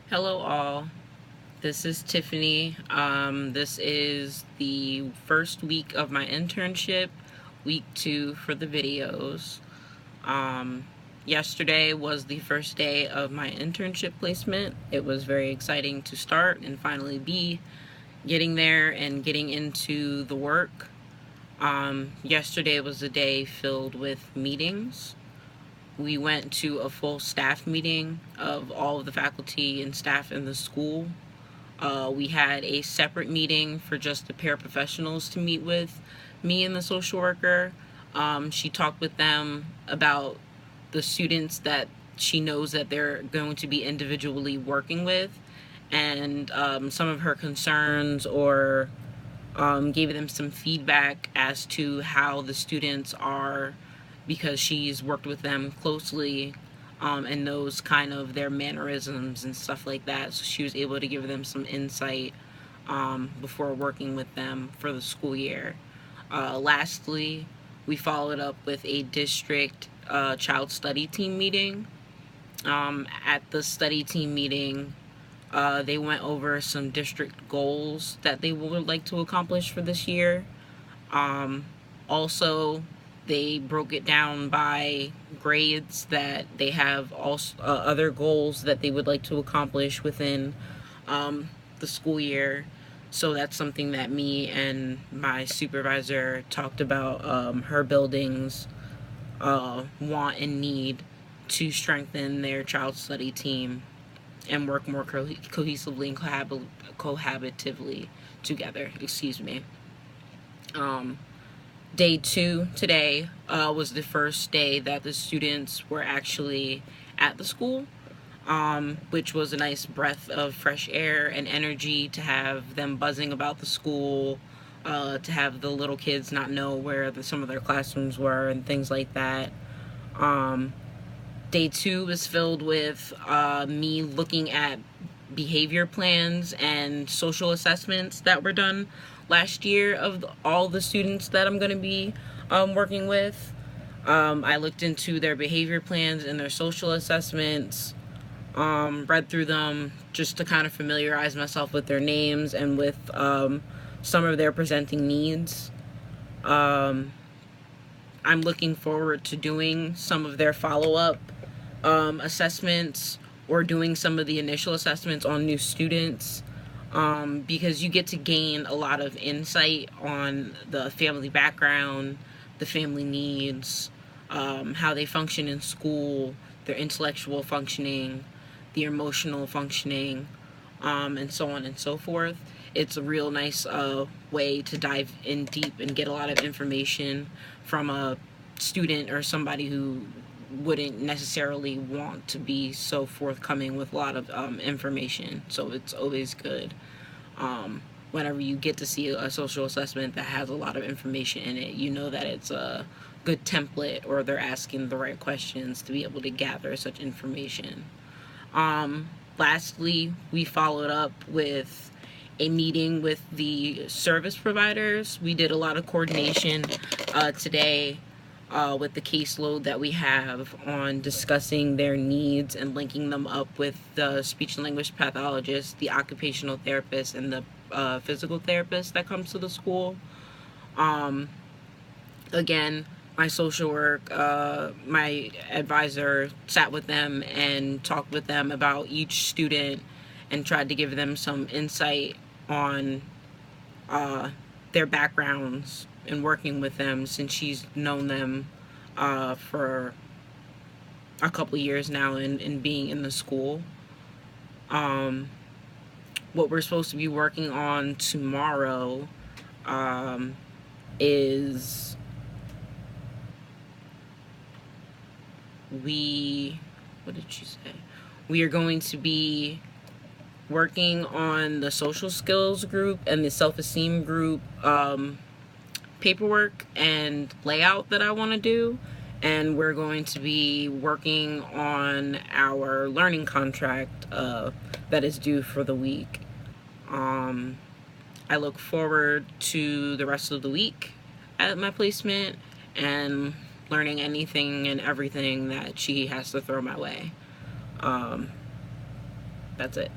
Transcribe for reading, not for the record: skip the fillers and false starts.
Hello all, this is Tiffany. This is the first week of my internship, week 2 for the videos. Yesterday was the first day of my internship placement. It was very exciting to start and finally be getting there and getting into the work. Yesterday was a day filled with meetings. We went to a full staff meeting of all of the faculty and staff in the school. We had a separate meeting for just the paraprofessionals to meet with me and the social worker. She talked with them about the students that she knows that they're going to be individually working with, and some of her concerns, or gave them some feedback as to how the students are, because she's worked with them closely and knows kind of their mannerisms and stuff like that. So she was able to give them some insight before working with them for the school year. Lastly, we followed up with a district child study team meeting. At the study team meeting, they went over some district goals that they would like to accomplish for this year. Also, they broke it down by grades, that they have also other goals that they would like to accomplish within the school year. So that's something that me and my supervisor talked about, her buildings want and need to strengthen their child study team and work more cohesively and cohabitively together. Excuse me. Day 2 today was the first day that the students were actually at the school, which was a nice breath of fresh air and energy to have them buzzing about the school, to have the little kids not know where some of their classrooms were and things like that. Day 2 was filled with me looking at behavior plans and social assessments that were done last year of all the students that I'm going to be working with. I looked into their behavior plans and their social assessments, read through them just to kind of familiarize myself with their names and with some of their presenting needs. I'm looking forward to doing some of their follow-up assessments, or doing some of the initial assessments on new students, because you get to gain a lot of insight on the family background, the family needs, how they function in school, their intellectual functioning, the emotional functioning, and so on and so forth. It's a real nice way to dive in deep and get a lot of information from a student or somebody who wouldn't necessarily want to be so forthcoming with a lot of information. So it's always good whenever you get to see a social assessment that has a lot of information in it. You know that it's a good template, or they're asking the right questions to be able to gather such information. Lastly, we followed up with a meeting with the service providers. We did a lot of coordination today with the caseload that we have on discussing their needs and linking them up with the speech and language pathologist, the occupational therapist, and the physical therapist that comes to the school. Again, my social work, my advisor sat with them and talked with them about each student and tried to give them some insight on their backgrounds and working with them, since she's known them for a couple years now and being in the school. What we're supposed to be working on tomorrow is what did she say? We are going to be working on the social skills group and the self-esteem group paperwork and layout that I want to do, and we're going to be working on our learning contract that is due for the week. I look forward to the rest of the week at my placement and learning anything and everything that she has to throw my way. That's it.